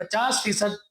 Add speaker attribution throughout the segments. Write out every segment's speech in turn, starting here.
Speaker 1: 50%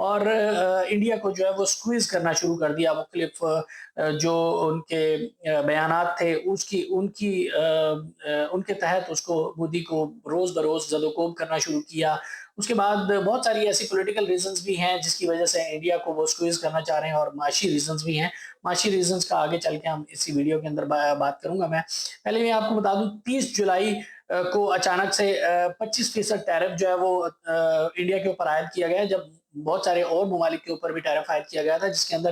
Speaker 1: اور انڈیا کو جو ہے وہ سکویز کرنا شروع کر دیا. مختلف جو ان کے بیانات تھے ان کے تحت اس کو مودی کو روز بروز زد و کوب کرنا شروع کیا. اس کے بعد بہت ساری ایسی پولیٹیکل ریزنز بھی ہیں جس کی وجہ سے انڈیا کو وہ سکویز کرنا چاہ رہے ہیں, اور معاشی ریزنز بھی ہیں. معاشی ریزنز کا آگے چل کے ہم اسی ویڈیو کے اندر بات کروں گا. میں پہلے میں آپ کو بتا دوں 30 جولائی کو اچانک سے 25% ٹیرف جو ہے وہ انڈیا کے اوپر عائد کیا گیا, جب بہت سارے اور ممالک کے اوپر بھی ٹیرف عائد کیا گیا تھا, جس کے اندر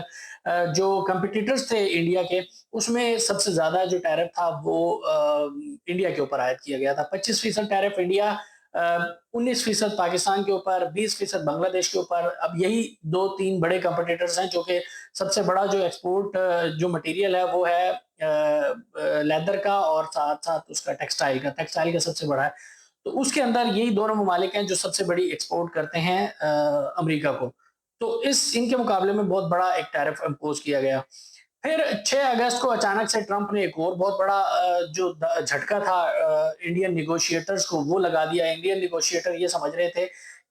Speaker 1: جو کمپٹیٹرز تھے انڈیا کے اس میں سب سے زیادہ جو ٹیرف تھا وہ انڈیا کے اوپر عائد کیا گیا تھا. 25% ٹیرف انڈیا, 19% پاکستان کے اوپر, 20% بنگلہ دیش کے اوپر. اب یہی 2-3 بڑے کمپٹیٹرز ہیں, جو کہ سب سے بڑا جو ایکسپورٹ جو مٹیریل ہے وہ ہے لیدر کا, اور ساتھ ساتھ اس کا ٹیکسٹائل کا سب سے بڑا ہے. تو اس کے اندر یہی دونوں ممالک ہیں جو سب سے بڑی ایکسپورٹ کرتے ہیں امریکہ کو. تو ان کے مقابلے میں بہت بڑا ایک ٹیرف امپوز کیا گیا. پھر 6 اگست کو اچانک سے ٹرمپ نے ایک اور بہت بڑا جو جھٹکا تھا انڈین نیگوشیٹرز کو وہ لگا دیا. انڈین نیگوشیٹر یہ سمجھ رہے تھے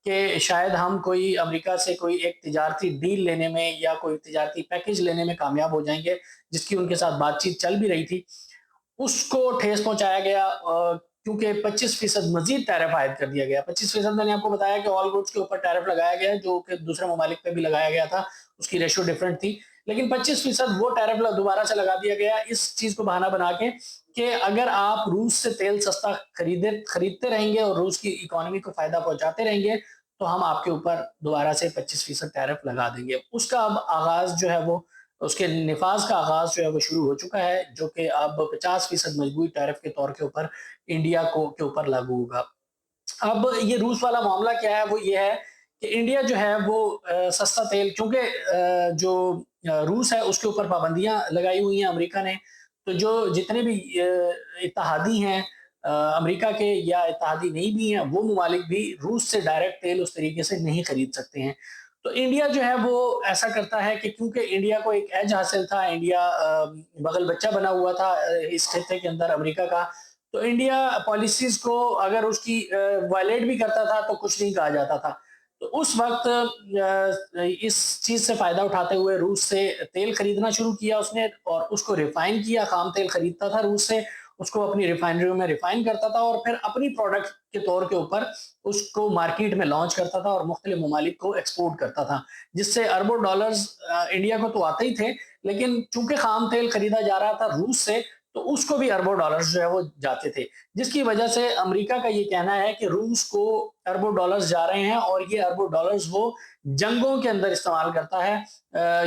Speaker 1: کہ شاید ہم کوئی امریکہ سے کوئی ایک تجارتی ڈیل لینے میں یا کوئی تجارتی پیکج لینے میں کامیاب ہو جائیں گے, جس کی ان کے ساتھ بات چیت چل بھی رہی تھی. اس کو ٹھیس پہنچایا گیا کیونکہ 25% مزید ٹیرف عائد کر دیا گیا. 25% میں نے آپ کو بتایا کہ آل گوڈز کے اوپر ٹیرف لگایا گیا, جو کہ دوسرے ممالک پہ بھی لگایا گیا تھا, اس کی ریشو ڈفرنٹ تھی. لیکن 25% وہ ٹیرف دوبارہ سے لگا دیا گیا اس چیز کو بہانہ بنا کے کہ اگر آپ روس سے تیل سستا خریدتے رہیں گے اور روس کی اکانومی کو فائدہ پہنچاتے رہیں گے تو ہم آپ کے اوپر دوبارہ سے 25% ٹیرف لگا دیں گے. اس کا اب آغاز جو ہے وہ, اس کے نفاذ کا آغاز جو ہے وہ شروع ہو چکا ہے, جو کہ اب 50% مجموعی ٹیرف کے طور کے اوپر انڈیا کے اوپر لاگو ہوگا. اب یہ روس والا معاملہ کیا ہے, وہ یہ ہے کہ انڈیا جو ہے وہ سستا تیل, کیونکہ جو روس ہے اس کے اوپر پابندیاں لگائی ہوئی ہیں امریکہ نے, تو جو جتنے بھی اتحادی ہیں امریکہ کے یا اتحادی نہیں بھی ہیں, وہ ممالک بھی روس سے ڈائریکٹ تیل اس طریقے سے نہیں خرید سکتے ہیں. تو انڈیا جو ہے وہ ایسا کرتا ہے کہ کیونکہ انڈیا کو ایک ایج حاصل تھا, انڈیا بغل بچہ بنا ہوا تھا اس خطے کے اندر امریکہ کا, تو انڈیا پالیسیز کو اگر اس کی وائلیٹ بھی کرتا تھا تو کچھ نہیں کہا جاتا تھا. تو اس وقت اس چیز سے فائدہ اٹھاتے ہوئے روس سے تیل خریدنا شروع کیا اس نے, اور اس کو ریفائن کیا. خام تیل خریدتا تھا روس سے, اس کو اپنی ریفائنریوں میں ریفائن کرتا تھا, اور پھر اپنی پروڈکٹ کے طور کے اوپر اس کو مارکیٹ میں لانچ کرتا تھا اور مختلف ممالک کو ایکسپورٹ کرتا تھا, جس سے اربوں ڈالرز انڈیا کو تو آتے ہی تھے, لیکن چونکہ خام تیل خریدا جا رہا تھا روس سے تو اس کو بھی اربوں ڈالرز جو ہے وہ جاتے تھے, جس کی وجہ سے امریکہ کا یہ کہنا ہے کہ روس کو اربوں ڈالرز جا رہے ہیں, اور یہ اربوں ڈالرز وہ جنگوں کے اندر استعمال کرتا ہے.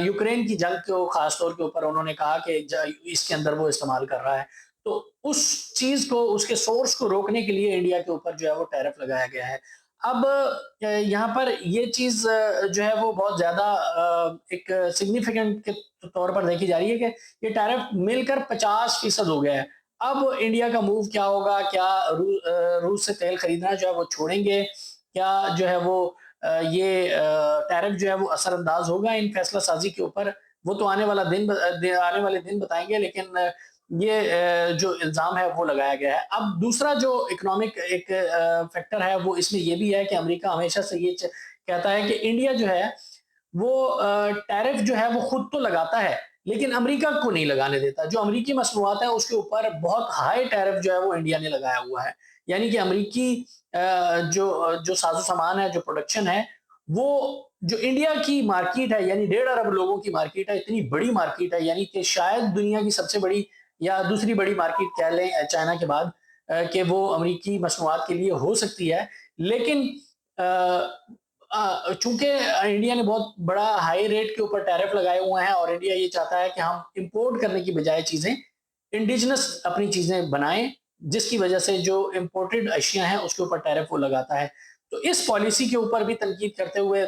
Speaker 1: یوکرین کی جنگ کو خاص طور کے اوپر انہوں نے کہا کہ اس کے اندر وہ استعمال کر رہا ہے. تو اس چیز کو, اس کے سورس کو روکنے کے لیے انڈیا کے اوپر جو ہے وہ ٹیرف لگایا گیا ہے. اب یہاں پر یہ چیز جو ہے وہ بہت زیادہ ایک سگنیفیکنٹ کے طور پر دیکھی جا رہی ہے کہ یہ ٹیرف مل کر 50% ہو گیا ہے. اب انڈیا کا موو کیا ہوگا, کیا روس سے تیل خریدنا جو ہے وہ چھوڑیں گے, کیا جو ہے وہ یہ ٹیرف جو ہے وہ اثر انداز ہوگا ان فیصلہ سازی کے اوپر, وہ تو آنے والے دن بتائیں گے. لیکن یہ جو الزام ہے وہ لگایا گیا ہے. اب دوسرا جو اکنامک ایک فیکٹر ہے وہ اس میں یہ بھی ہے کہ امریکہ ہمیشہ سے یہ کہتا ہے کہ انڈیا جو ہے وہ ٹیرف جو ہے وہ خود تو لگاتا ہے لیکن امریکہ کو نہیں لگانے دیتا. جو امریکی مصنوعات ہیں اس کے اوپر بہت ہائی ٹیرف جو ہے وہ انڈیا نے لگایا ہوا ہے. یعنی کہ امریکی جو ساز و سامان ہے, جو پروڈکشن ہے, وہ جو انڈیا کی مارکیٹ ہے, یعنی 1.5 ارب لوگوں کی مارکیٹ ہے, اتنی بڑی مارکیٹ ہے, یعنی کہ شاید دنیا کی سب سے بڑی یا دوسری بڑی مارکیٹ کہہ لیں چائنا کے بعد, کہ وہ امریکی مصنوعات کے لیے ہو سکتی ہے. لیکن چونکہ انڈیا نے بہت بڑا ہائی ریٹ کے اوپر ٹیرف لگائے ہوئے ہیں, اور انڈیا یہ چاہتا ہے کہ ہم امپورٹ کرنے کی بجائے چیزیں انڈیجنس اپنی چیزیں بنائیں, جس کی وجہ سے جو امپورٹڈ اشیاء ہیں اس کے اوپر ٹیرف وہ لگاتا ہے. تو اس پالیسی کے اوپر بھی تنقید کرتے ہوئے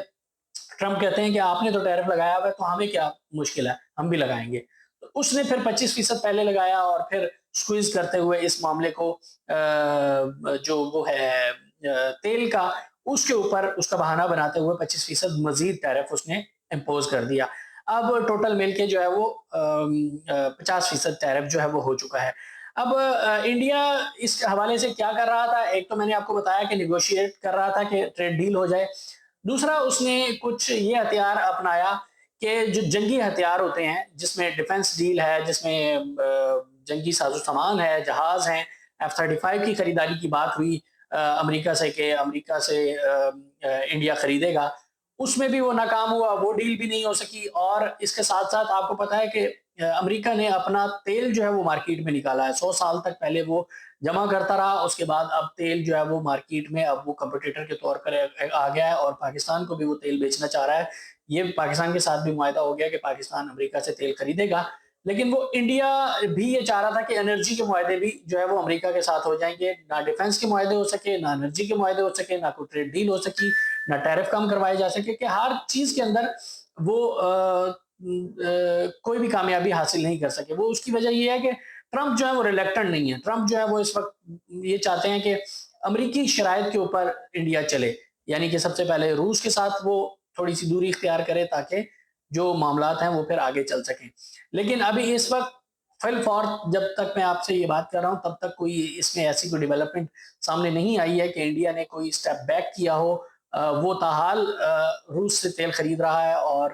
Speaker 1: ٹرمپ کہتے ہیں کہ آپ نے تو ٹیرف لگایا ہوا ہے تو ہمیں کیا مشکل ہے, ہم بھی لگائیں گے. تو اس نے پھر 25% پہلے لگایا, اور پھر سکویز کرتے ہوئے اس معاملے کو جو وہ ہے تیل کا, اس کے اوپر اس کا بہانہ بناتے ہوئے 25% مزید ٹیرف اس نے امپوز کر دیا. اب ٹوٹل مل کے جو ہے وہ 50% ٹیرف جو ہے وہ ہو چکا ہے. اب انڈیا اس حوالے سے کیا کر رہا تھا, ایک تو میں نے آپ کو بتایا کہ نیگوشیٹ کر رہا تھا کہ ٹریڈ ڈیل ہو جائے. دوسرا اس نے کچھ یہ ہتھیار اپنایا کہ جو جنگی ہتھیار ہوتے ہیں، جس میں ڈیفنس ڈیل ہے، جس میں جنگی ساز و سامان ہے، جہاز ہیں، F-35 کی خریداری کی بات ہوئی امریکہ سے کہ امریکہ سے انڈیا خریدے گا، اس میں بھی وہ ناکام ہوا، وہ ڈیل بھی نہیں ہو سکی۔ اور اس کے ساتھ ساتھ آپ کو پتا ہے کہ امریکہ نے اپنا تیل جو ہے وہ مارکیٹ میں نکالا ہے، 100 سال تک پہلے وہ جمع کرتا رہا، اس کے بعد اب تیل جو ہے وہ مارکیٹ میں اب وہ کمپٹیٹر کے طور پر آ گیا ہے، اور پاکستان کو بھی وہ تیل بیچنا چاہ رہا ہے۔ یہ پاکستان کے ساتھ بھی معاہدہ ہو گیا کہ پاکستان امریکہ سے تیل خریدے گا، لیکن وہ انڈیا بھی یہ چاہ رہا تھا کہ انرجی کے معاہدے بھی جو ہے وہ امریکہ کے ساتھ ہو جائیں گے، نہ ڈیفنس کے معاہدے ہو سکے، نہ انرجی کے معاہدے ہو سکے، نہ کوئی ٹریڈ ڈیل ہو سکی، نہ ٹیرف کم کروائے جا سکے، کہ ہر چیز کے اندر وہ کوئی بھی کامیابی حاصل نہیں کر سکے۔ وہ اس کی وجہ یہ ہے کہ ٹرمپ جو ہے وہ ریلیکٹنٹ نہیں ہے، ٹرمپ جو ہے وہ اس وقت یہ چاہتے ہیں کہ امریکی شرائط کے اوپر انڈیا چلے، یعنی کہ سب سے پہلے روس کے ساتھ وہ تھوڑی سی دوری اختیار کرے تاکہ جو معاملات ہیں وہ پھر آگے چل سکیں۔ لیکن ابھی اس وقت فی الفور جب تک میں آپ سے یہ بات کر رہا ہوں تب تک کوئی اس میں ایسی کوئی ڈیولپمنٹ سامنے نہیں آئی ہے کہ انڈیا نے کوئی اسٹیپ بیک کیا ہو۔ وہ تاحال روس سے تیل خرید رہا ہے، اور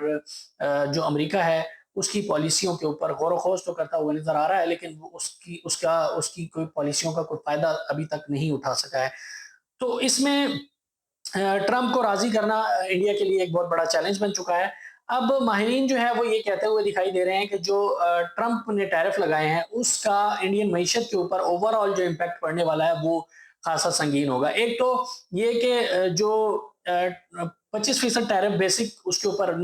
Speaker 1: جو امریکہ ہے اس کی پالیسیوں کے اوپر غور و خوض تو کرتا ہوا نظر آ رہا ہے، لیکن وہ اس کی کوئی پالیسیوں کا کوئی فائدہ ابھی تک نہیں اٹھا سکا ہے۔ تو اس میں ٹرمپ کو راضی کرنا انڈیا کے لیے ایک بہت بڑا چیلنج بن چکا ہے۔ اب ماہرین جو ہے وہ یہ کہتے ہوئے دکھائی دے رہے ہیں کہ جو ٹرمپ نے ٹیرف لگائے ہیں اس کا انڈین معیشت کے اوپر اوور آل جو امپیکٹ پڑنے والا ہے وہ خاصا سنگین ہوگا۔ ایک تو یہ کہ جو 25% ٹیرف بیسک اس کے اوپر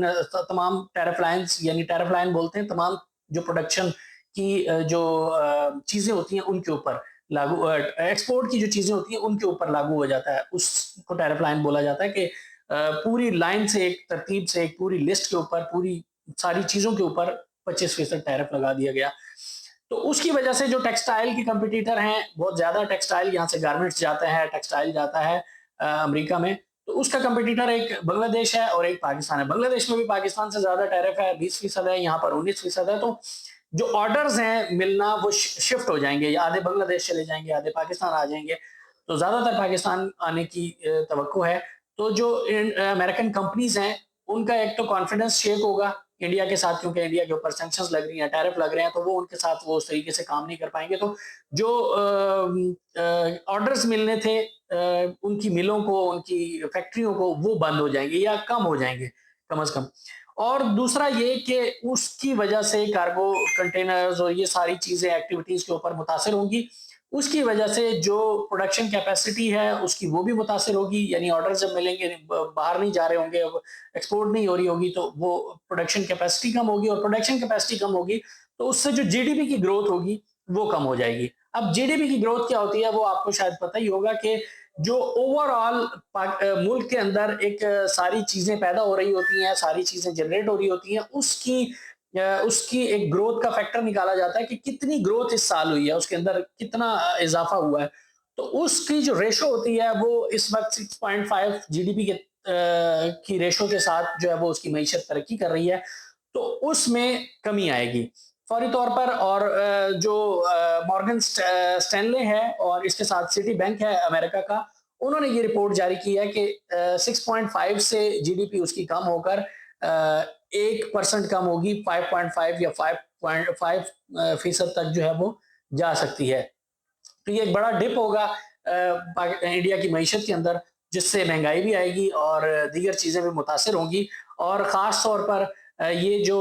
Speaker 1: تمام ٹیرف لائنز، یعنی ٹیرف لائن بولتے ہیں تمام جو پروڈکشن کی جو چیزیں ہوتی ہیں ان کے اوپر لاگو، ایکسپورٹ کی جو چیزیں ہوتی ہیں ان کے اوپر لاگو ہو جاتا ہے، اس کو ٹیرف لائن بولا جاتا ہے کہ پوری لائن سے، ایک ترتیب سے، ایک پوری لسٹ کے اوپر، پوری ساری چیزوں کے اوپر 25% ٹیرف لگا دیا گیا۔ تو اس کی وجہ سے جو ٹیکسٹائل کے کمپٹیٹر ہیں، بہت زیادہ ٹیکسٹائل یہاں سے گارمنٹس جاتا ہے، ٹیکسٹائل جاتا ہے امریکہ میں، تو اس کا کمپٹیٹر ایک بنگلہ دیش ہے اور ایک پاکستان ہے۔ بنگلہ دیش میں بھی پاکستان سے زیادہ ٹیرف ہے، 20% ہے، یہاں پر 19% ہے۔ تو جو آرڈرز ہیں ملنا وہ شفٹ ہو جائیں گے، آدھے بنگلہ دیش چلے جائیں گے، آدھے پاکستان آ جائیں گے، تو زیادہ تر پاکستان آنے کی توقع ہے۔ تو جو امریکن کمپنیز ہیں ان کا ایک تو کانفیڈنس شیک ہوگا انڈیا کے ساتھ، کیونکہ انڈیا کے اوپر سینکشنز لگ رہی ہیں، ٹیرف لگ رہے ہیں، تو وہ ان کے ساتھ وہ اس طریقے سے کام نہیں کر پائیں گے۔ تو جو آرڈرز ملنے تھے ان کی ملوں کو، ان کی فیکٹریوں کو، وہ بند ہو جائیں گے یا کم ہو جائیں گے کم از کم۔ اور دوسرا یہ کہ اس کی وجہ سے کارگو کنٹینرز اور یہ ساری چیزیں ایکٹیویٹیز کے اوپر متاثر ہوں گی، اس کی وجہ سے جو پروڈکشن کیپیسٹی ہے اس کی وہ بھی متاثر ہوگی، یعنی آرڈر جب ملیں گے باہر نہیں جا رہے ہوں گے، ایکسپورٹ نہیں ہو رہی ہوگی، تو وہ پروڈکشن کیپیسٹی کم ہوگی، اور پروڈکشن کیپیسٹی کم ہوگی تو اس سے جو جی ڈی پی کی گروتھ ہوگی وہ کم ہو جائے گی۔ اب جی ڈی پی کی گروتھ کیا ہوتی ہے وہ آپ کو شاید پتہ ہی ہوگا کہ جو اوور آل ملک کے اندر ایک ساری چیزیں پیدا ہو رہی ہوتی ہیں، ساری چیزیں جنریٹ ہو رہی ہوتی ہیں، اس کی ایک گروتھ کا فیکٹر نکالا جاتا ہے کہ کتنی گروتھ اس سال ہوئی ہے، اس کے اندر کتنا اضافہ ہوا ہے۔ تو اس کی جو ریشو ہوتی ہے وہ اس وقت 6.5 جی ڈی پی کی ریشو کے ساتھ جو ہے وہ اس کی معیشت ترقی کر رہی ہے، تو اس میں کمی آئے گی فوری طور پر۔ اور جو مارگن سٹینلے ہے اور اس کے ساتھ سٹی بینک ہے امریکہ کا، انہوں نے یہ رپورٹ جاری کی ہے کہ 6.5 سے جی ڈی پی اس کی کم ہو کر 1% کم ہوگی، 5.5 یا 5.5% تک جو ہے وہ جا سکتی ہے۔ تو یہ ایک بڑا ڈپ ہوگا انڈیا کی معیشت کے اندر، جس سے مہنگائی بھی آئے گی اور دیگر چیزیں بھی متاثر ہوں گی، اور خاص طور پر یہ جو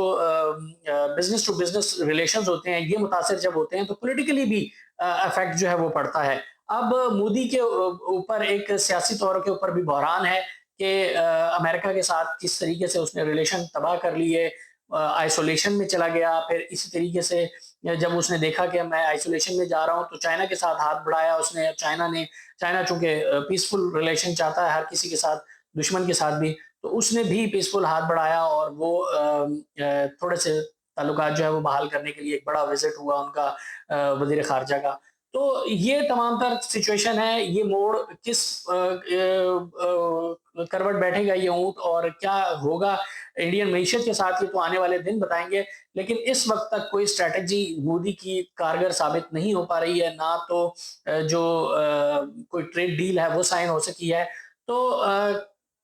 Speaker 1: بزنس ٹو بزنس ریلیشنز ہوتے ہیں یہ متاثر جب ہوتے ہیں تو پولیٹیکلی بھی افیکٹ جو ہے وہ پڑتا ہے۔ اب مودی کے اوپر ایک سیاسی طور کے اوپر بھی بحران ہے کہ امریکہ کے ساتھ کس طریقے سے اس نے ریلیشن تباہ کر لیے، آئسولیشن میں چلا گیا، پھر اسی طریقے سے جب اس نے دیکھا کہ میں آئسولیشن میں جا رہا ہوں تو چائنا کے ساتھ ہاتھ بڑھایا اس نے۔ چائنا چونکہ پیسفل ریلیشن چاہتا ہے ہر کسی کے ساتھ، دشمن کے ساتھ بھی، تو اس نے بھی پیسفل ہاتھ بڑھایا، اور وہ تھوڑے سے تعلقات جو ہے وہ بحال کرنے کے لیے ایک بڑا وزٹ ہوا ان کا وزیر خارجہ کا۔ تو یہ تمام تر سچویشن ہے، یہ موڑ کس کروٹ بیٹھے گا یہ اونٹ اور کیا ہوگا انڈین معیشت کے ساتھ، یہ تو آنے والے دن بتائیں گے۔ لیکن اس وقت تک کوئی اسٹریٹجی مودی کی کارگر ثابت نہیں ہو پا رہی ہے، نہ تو جو کوئی ٹریڈ ڈیل ہے وہ سائن ہو سکی ہے۔ تو